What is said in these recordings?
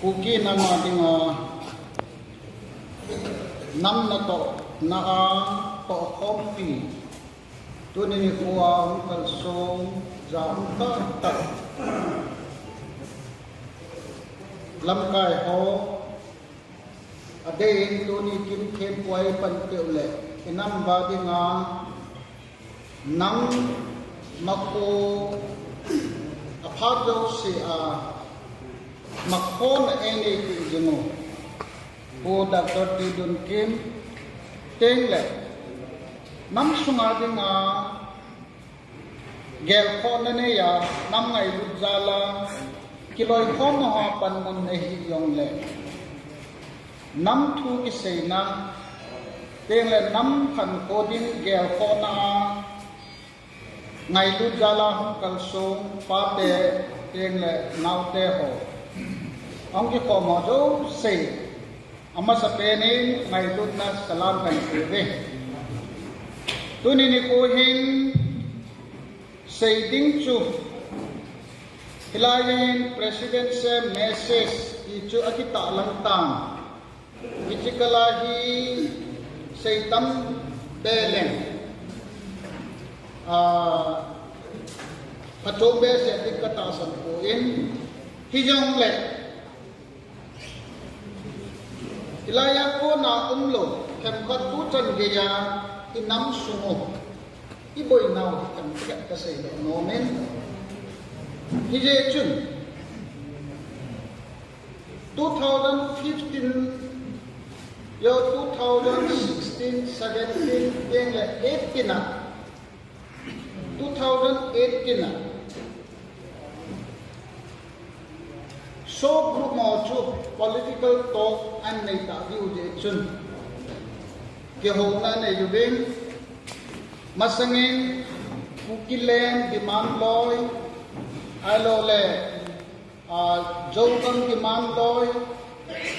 kuki nama dinga nam na to na a to kompi tu ni kuwa kalsong jam ta lam kai ho ade tu ni kim khem kwai pan teu le inam ba dinga nam mako apado se a makon ene ti jeno o Dr. Tidun Kim tengle nam sunga dinga gel khon ne ya nam ngai lujala kiloi khon ha pan mun ne hi yong le nam thu ki seina tengle nam khan ko din gel khon na ngai lujala hum kalsong pa te tengle nau te ho ông cái cò mò dấu xì ông mà sắp đến ngày lúc na salam cảnh về tôi nên cô hin xây đinh chu hilayin president se message ichu akita lang tang ichikala hi xây tâm belen patrol be se dikata san ko in hi jong le ilaya ko na umlo kem khat tu chan ge ya inam sumo iboi naw kem ka sei do no men hi je chun 2015 yo 2016 17 yeng le 18 na 2018 na so group mo chu political talk and nei ta view je chun ke ho na nei yu ben masangin kukilen demand loy ai lo le jogan demand loy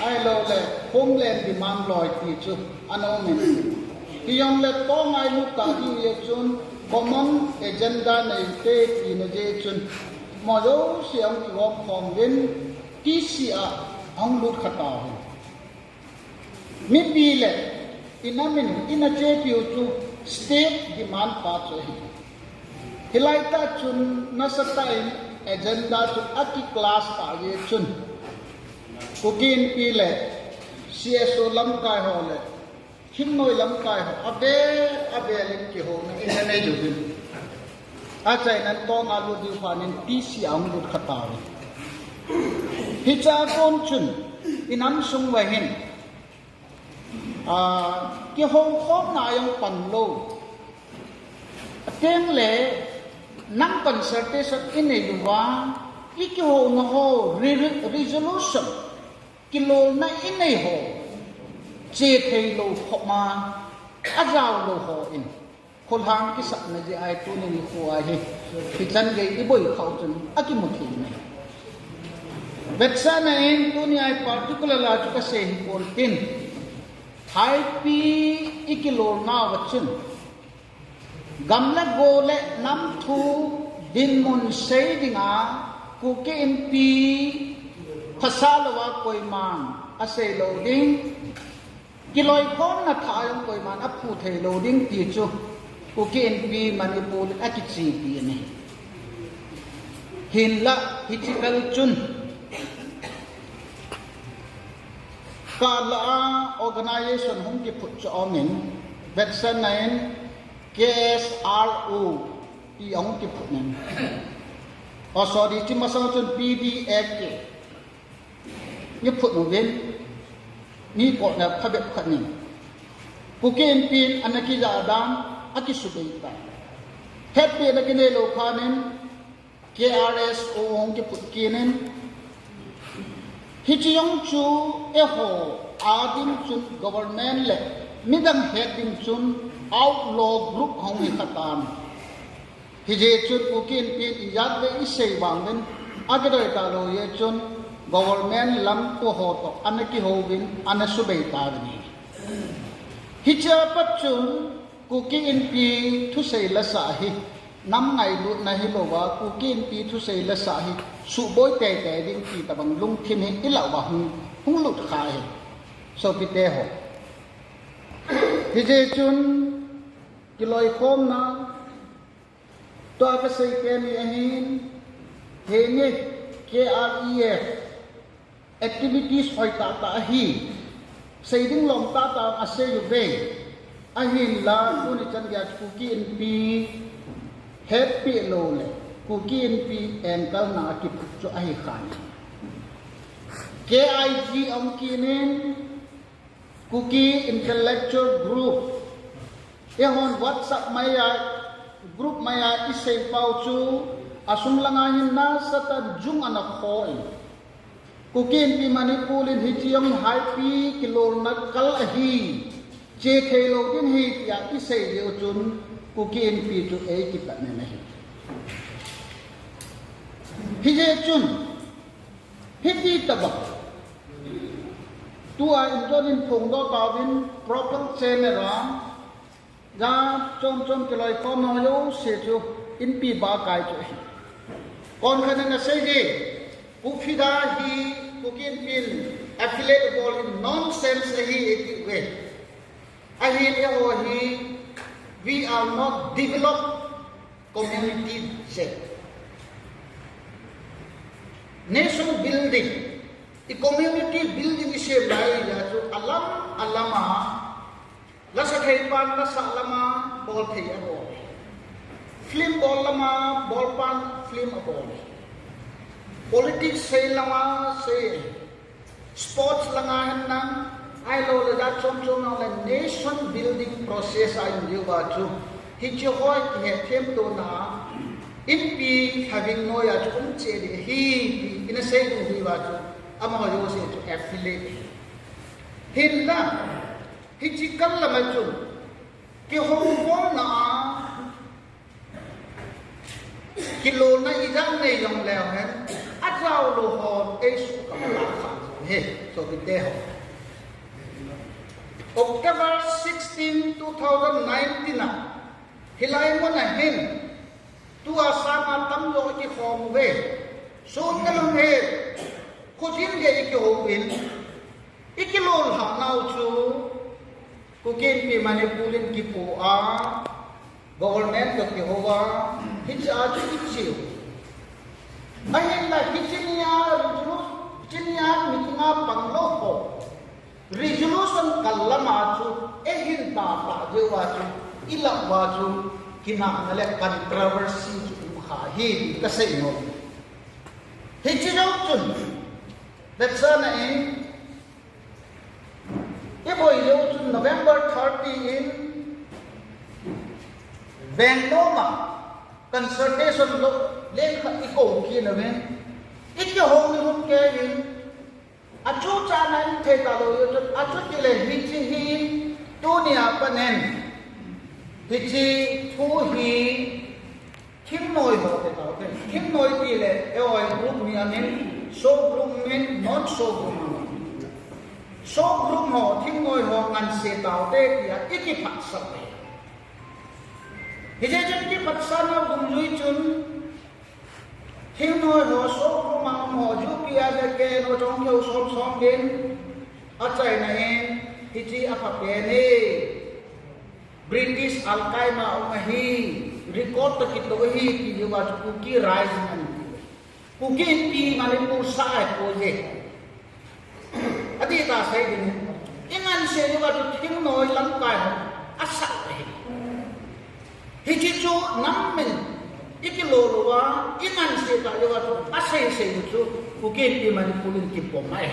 ai lo le homeland demand loy ti chu ano men ki yong le to ngai lu ta view ye chun common agenda nei te ti na je chun mo yo siam ki gom khom ben TCA ang lut khataw mi bile inamin ina che piu chu state demand pa cho hilai ta chun na satai agenda chu aki class ta ye chun kukin pile CSO lam kai ho le him noi lam kai ho abe lim ki ho na ina nei ju bin a chai nan to nga lu di fanin TCA ang lut khataw hicha kon chun inam sung wa hin ki hong khom na yang pan lo teng le nam consultation in e wa iki ho na ho resolution kilo na in e ho che thei lo khoma ajaw lo ho in khol hang ki sak na ji ai tu ni ko ai hi chan ge i boi khau chun akimuthi ne Betsa na in dunia particular la chuka se hi poltin hai pi ikilor na wachun gamla gole nam thu din mun sei dinga ku ke mp phasalwa koi man ase loading kiloi kon na thayong koi man aphu thei loading ti chu ku ke mp manipur akichi pi ne hinla hitikal chun Kala organization hong ki put cho omin vetsan nain KSRO ti ong ki put nen o sorry ti masang chun PDF ke ni put no ven ni ko na phabet khat ni ku ken pin anaki ja dan aki subei ta happy na kine lo khanen KRSO hong ki put kinen Hichiyong chu eho adim chun government le midang heading chun outlaw group hong hi khatan hije chun ukin pin yat le isei bangden agadoi ta lo ye chun government lam ko ho to anaki ho bin anasubei ta ni hicha pat chun kuki in pi thu sei la sa hi năm ngày lụt này hi lova ku kin pi thu sei la sa hi su boy te te ding pi ta bang lung thim hi ila ba hung lut khai so pi te ho hi je chun ki loi khom na to ka sei ke ni hin he ni KREF activities hoi ta hi sei ding lom ta ase yu ve a hin la ku ni chan ya ku kin pi happy lo le ku kin pi en kal na ki chu ai khan KIG om kinin Cookie Intellectual Group ehon WhatsApp maya group maya isay pau chu asum langahin na sa tadjung anak khoi Cookie pi manipulin hijiyam happy kilor na kal ahi che thelo din hi ya isay leo chun Cookie pi chu e kita ne nahi hije chun hiti tabak tua injonin phong do tawin proper chenera ga chom kelai kom no yo se chu in pi ba kai chu kon khan na sei di ku phida hi ku kin pin affiliate ball in nonsense hi we ahi ya ho hi we are not developed community set nation building the community building is a lai ya chu alama la sa thai pan la sa lama bol thei abo film bol lama bol pan film abo politics sei lama sei sports langa hanang ai lo le da chom na le nation building process ai you ba chu hi chu hoi he them to na in pi having no ya chu che de hi in a say hi ba chu ama yo se to affiliate hinna hijikal lama chu ki hong ko na kilo na idang ne yong leo hen atraw lo ho e su ka la kha he so bi te ho October 16 2019 na hilai mo na hin tu asama tam yo ki khom we so kalong he Kujin ge ikihobin ikilol ha nau chu kukin pi manipulin ki po a government ko ki howa hich a chu ichiu ahin la hichinia mitinga panglo ko resolution kallama chu ehin ta je wa chu ila wa chu kina ngale controversy chu kha hi ka sei no hichino chun that's November 30 in Vendoma consultation lo len kha iko ki na ven ikyo hong ni hum ke in achu cha na the ta lo yo achu ki le hi chi hi tu ni apanen hi chi thu hi kim noi ho te ta ke kim noi ti le e oi group ni anen so group men not so group so group ho thing ngoi ho ngan se tao te ya iki phat sa pe hi je ki phat sa na dum lui chun thing ngoi ho so group ma ho ju pi a de ke no chong keu som gen a chai na en hi chi a pha pe ne British Al Qaeda ma hi record to ki to hi ki ju ba ku ki rise man Kukin pi manipur sai ko je adi ta sai din ingan se ni ba tu thing noi lam kai asa he hi chi chu nam men ikilo wa ingan se ta yo ba tu asai se chu kukin pi manipur ki po mai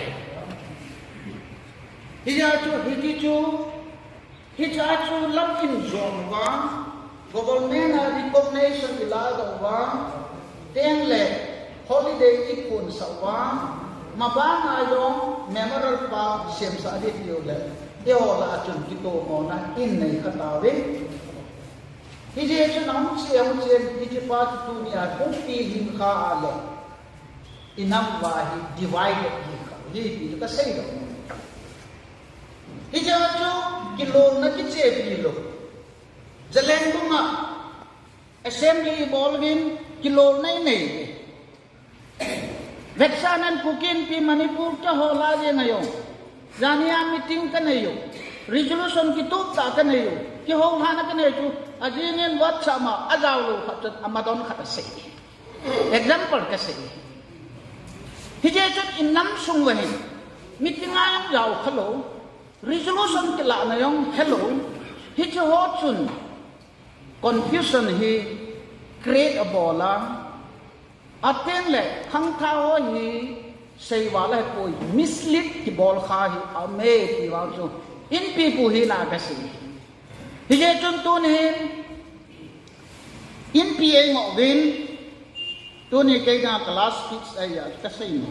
hi ja chu hi ja chu lam in zong wa government recognition ila da wa teng le holiday ikun sawa mabanga yong memorial park sem sa di yo le yo la chun ki to mo na in nei kha ta we hi je chu nam chiam chen hi ji pa tu ni a ko pi hin kha ale inam wa hi divide hi kha hi pi ka sei do hi je chu ki lo na ki che pi lo jalen ko ma assembly bolvin kilo nei nei vexanan pukin pi Manipur ka hola je ngayo jania meeting ka nayo resolution ki tup ta ka nayo ki ho hana ka nayo ajinin wat sama ajaw khat amadon khat se example ka se hije chut innam sungwahin meeting ayang yaw khalo resolution ki la na yong hello hije ho chun confusion he create a bola aten le khang tha ho hi sei wala koi mislead ki bol kha hi ame ki wa chu in people hi na ka si hi je chun tu ni in pa ngo win tu ni ke na class kids ai ya ka sei no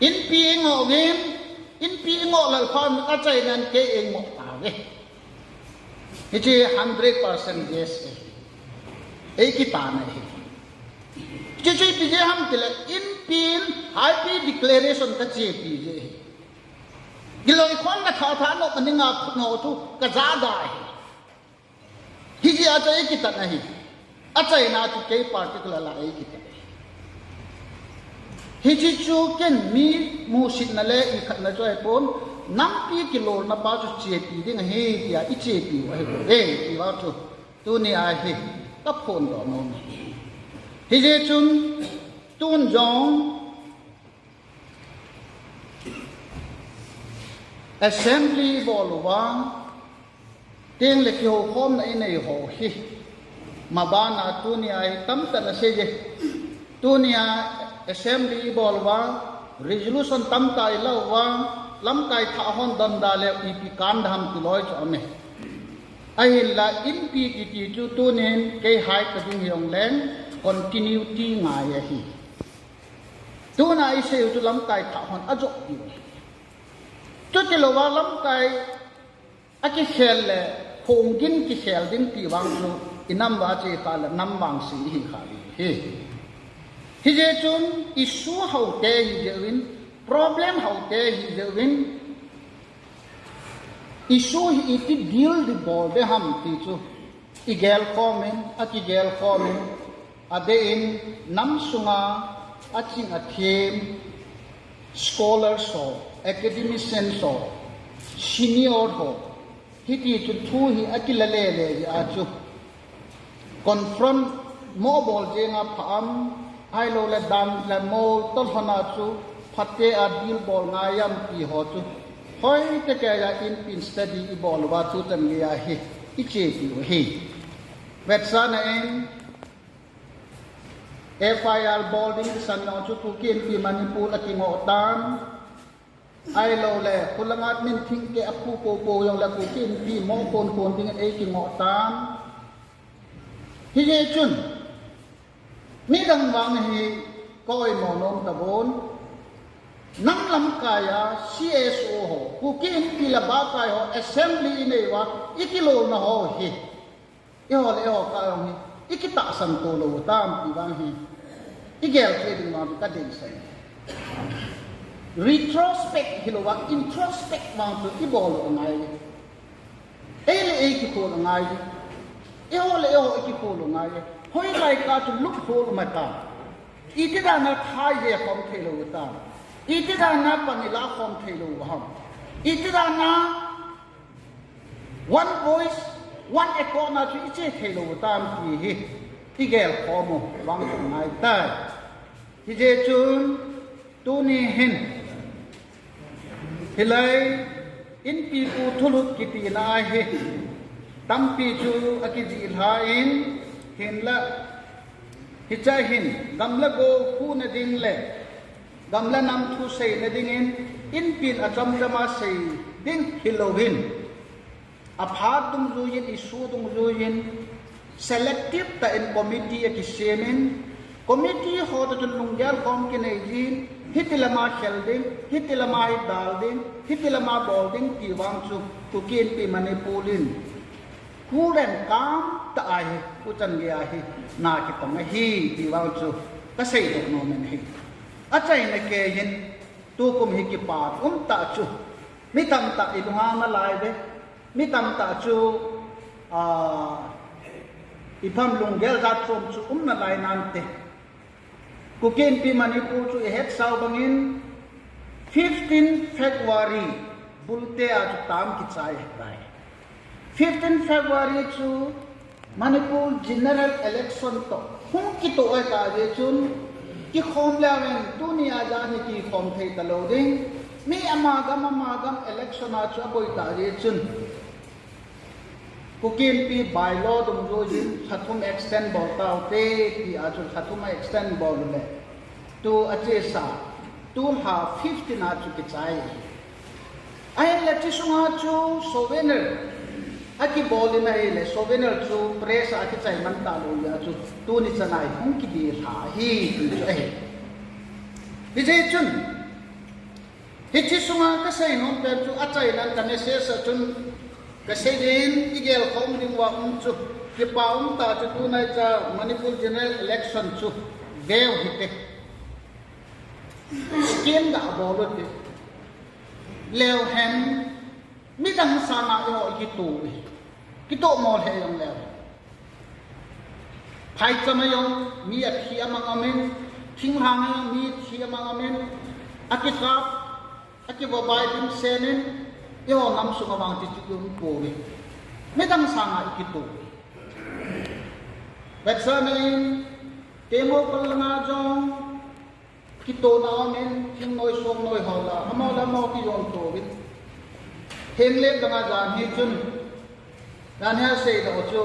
in pa ngo win in pa ngo la pham ka chai nan ke e ngo ta ve hi je 100% yes ei ki ta na hi Jadi pijak ham tila in pin happy declaration ka je pijak. Gilo ikon ka tha no kaninga no tu ka zada hi. Hiji acha ek kita nahi. Acha ina tu kei particular la ek kita. Hiji chu ken mi musit na le i khat na choi pon nam pi kilo na pa chu je pi ding he ya I je pi wa he pi wa tu ni a he ka phon do no. Hi je chun tun jong assembly bolwa teng le kyo khom na inai ho hi mabana tunia ai tam ta na se je tunia assembly bolwa resolution tam tai lawa lam kai tha hon dam da le ip kan dham ti loi cho me ai la in pi ki ti chu tunen ke hai ka ding yong leng continuity ngai hi tu na I se tu lam kai tha hon ajo ti tu ti lo wa lam kai a ki khel le khong gin ki khel din ti wang lu inam wa che kha la nam wang si hi kha hi hi je chun issue how te hi je win problem how te hi je win issue hi ti deal di bol de ham ti chu igel comment a ki gel comment adein nam sunga aching athem scholars ho academicians ho senior ho hiti chu thu hi akila le a chu confront mobile jenga pham ai lo le dan le mo to hona chu phatte a bil bol ngayam pi ho chu hoi te ka ya in study I bol wa chu tan ya hi iche pi hi wetsana en FIR boarding san no chu tu kin pi Manipur akingo tam ai lo le kulangat min thing ke apu po yong la ku kin pi mo kon ding e kingo tam hi je chun mi dang wang hi koi mo nom ta bon nang lam kaya CSO ho ku kin pi la ba kai ho assembly nei wa ikilo na ho hi yo le ho ka yong hi ikita san to lo tam pi wang hi igel trading ma ka ding sai retrospect hilowa introspect ma to ibol ngai ele e ki ko ngai e ho le ho ki ko ngai hoi lai ka to look for ma ta itida na thai ye khom thelo ta itida na panila khom thelo ham itida na one voice one echo na chu iche thelo ta ki hi igel khomo wang ngai ta hi je chun tu ni hin hilai in pi pu thulut ki ti na he tam pi chu akiji la in hin la hi cha hin gamla go khu na ding le gamla nam thu sei na ding in pin acham jama sei ding hilowin apha tum zu yin isu tum zu yin selective ta in committee ki semen committee ho ta lungyal kom ki nei jin hitilama khelding hitilama dalding hitilama bolding ki wang chu tu kin pi Manipulin kuren kam ta ai ku chan ya hi na ki tong hi ti wang chu ka sei dok no men hi achai na ke yin tu kum hi ki pa ta chu mi tam ta ilunga na lai de mi tam ta chu ipam lunggel zat from chu na lai nan te kukin pi Manipur chu het sau bangin 15 February bulte a chu tam ki chai rai 15 February chu Manipur general election to hung ki to ai ka je chun ki khom lawen tu ni a ja ni ki khom thei ta lo ding mi amagam election a chu boi ta je chun kukin pi bylaw dum jo jin khathum extend bol ta te pi a chu khathum extend bol le tu a che sa tu ha 15 a chu ki chai ai le chi sunga chu sovener aki bolin na ile sovener chu press aki chai man ta lo ya chu tu ni chanai hung ki di tha hi chu ai hi je chun hi chi sunga ka sai no pe chu a chai nan ka message sa chun ka sai din igel khom ring wa chu ki paum ta chu tu nai cha Manipur general election chu veo hi te skin da bolo te leo hen mi dang sana yo ki to mol he yong leo phai chama yong mi a thi amang amen thing hang yong mi thi amang amen akisap akibo bai dim senen yo nam su mawang ti chu yong ko we mi dang sana ki to vaccine demo kalna jong ki to na amen thing noi som noi hola amala mo ki yong to we hengle danga jan hi chun Dania say the Ocho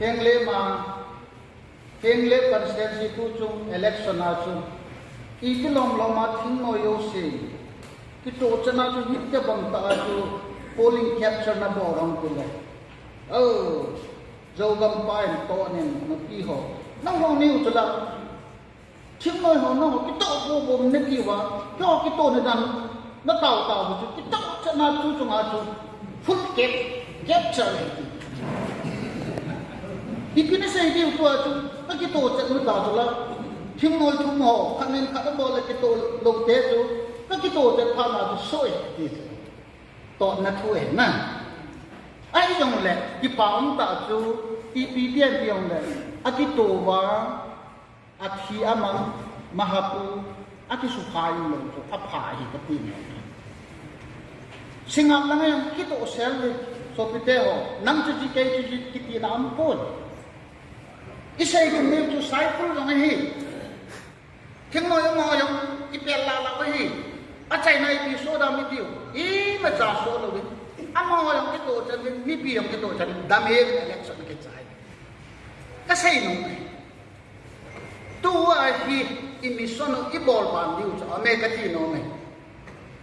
Hengle constituency to election achu Itilom Loma Tino Yose Kitochana to hit the Banta to polling capture na borong kule. Oh Jogam Pine Tonin no Piho. No one knew to that. Chimno no Kito Nikiwa, Kitonadan, not out of Kitochana to full capture Ikini say you to a kito at Mutazula, Timmo Tumo, coming Katabol like it look there to a kito that Pama to show it. Thought not to it, man. I don't let the pound to EPDN beyond that. Akitova at Hiamang Mahapu Akisupai to Apai the Pino. Sing up lang kito sell so piteo nam chu kiti nam pol isay kun me chu cycle lang hi king mo yung ipela la ko hi achai na episode am tiu I ma cha so lo wi amo yung kito chan mi pi yung kito chan dame election ke chai kasay no tu a hi emission ibol ban diu cha me ka ti no me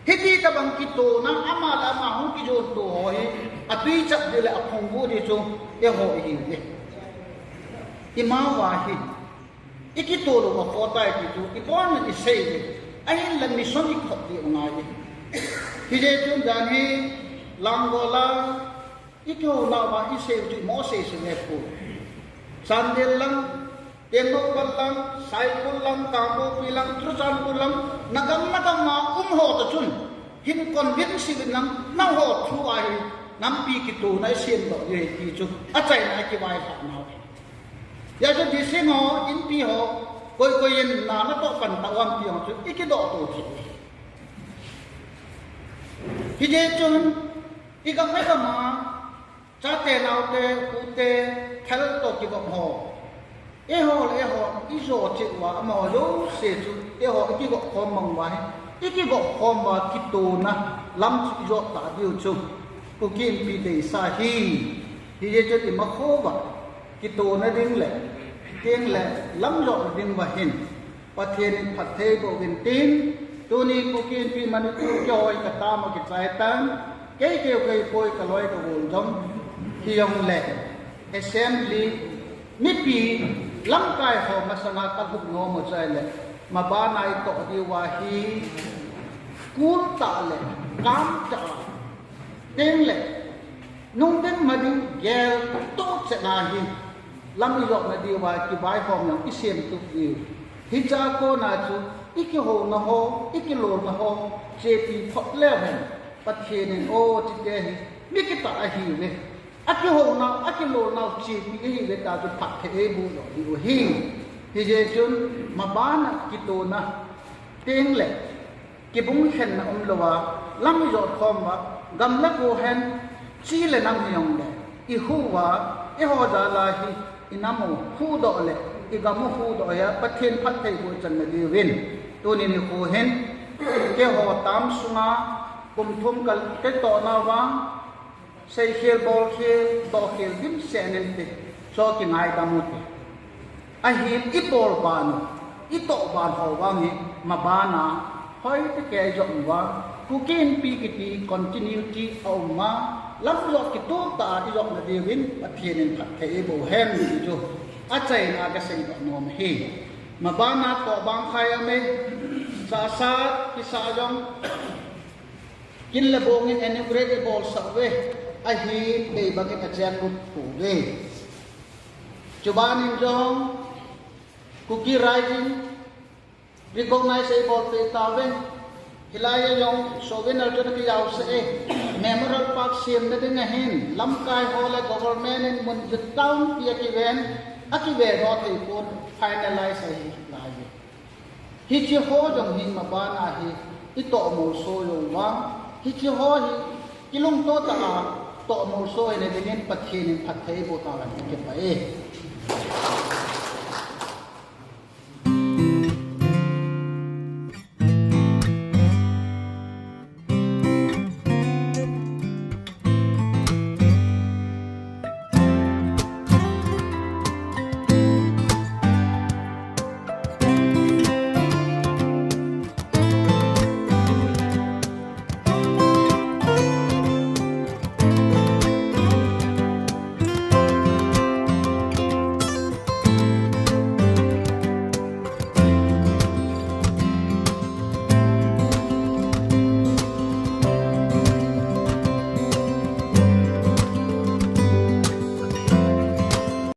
Hiti tabang kito nang amala mahong kijo to hoy atui chap dile apong bu di chu e ho hi ni imawa hi ikito lo ma fota ki chu ipon ni sei ni ai lan mi so ni khot di ngai ni hi je chung dan hi langola iko la wa I sei chu mo sei se ne pu sandel lang Temo lang, cycle lang, kambo pilang, trusan pulang, nagam ma ho to chun. Hin convince lang, na ho thu ai, nampi kitu na sien do ye ki chu. Achai na ki wai ha na. Ya jo di sing ho, in pi ho, koi yen na to kan ta wan pi ho chu, iki do to chi. Hi je chun, ikam me ma, cha te nau te, ku te, khel to ki go ho. Eho iso chikwa mo yo se chu eho iki go khom wa iki go khom wa kito na lam chi jo ta diu chu ku kin pi de sa hi je chu ti ma kho ba kito na ding le lam jo ding wa hin pa thien phat the go win tin tu ni ku kin pi man ku joi ka ta ma ki chai tan ke koi ka loi ka wol jom hi yong le assembly mi pi lam kai ho masana ta hu no mo chai le ma ba nai to di wa hi kun ta le kam ta teng le nung den ma di gel to che na hi lam yo na di wa ki bai ho no ki sem tu di hi cha ko na chu iki ho na ho iki lo na ho che pi phot le hen pa the nen o ti de hi mi ki ta hi le aki ho na aki lo na chi pi hi le ta ju phat the bu lo hi hi hi je chun ma ba na ki to na teng le ki bung khen na lo wa lam jo khom wa gam la ko hen chi le nam yong le I hu wa I ho da la hi inamu hu do le I gamu hu do ya pathen phat thei bu chan na di win tu ni ni ko hen ke ho tam sunga kum thum kal ke to na wa sei khel bol khel do khel dim senen te so ki ngai da mu te a hi I bol ba no I to ba ho wa ni ma ba na hoi te ke jo wa ku kin pi ki ti continuity au ma lam lo ki to ta I lo na di win pathen en phat thei bu hem ni jo a chai na ka sei do nom he ma ba na to bang khai ame sa sa ki sa jong kin le bong in incredible sa we a hi be bang ka chen lut tu we chuban in jong kuki rising recognizable pe ta we hilaya yong sovereign alter ki yaw se memorial park sim na din hin lam kai hola government in mun town pi ki ven aki ve ro thei pon finalize ai lai hi chi ho jong hin ma ba na hi I to mo so yo wa hi chi ho hi kilung to ta to mo so ne din pathin phat thei bo ta la ki pa e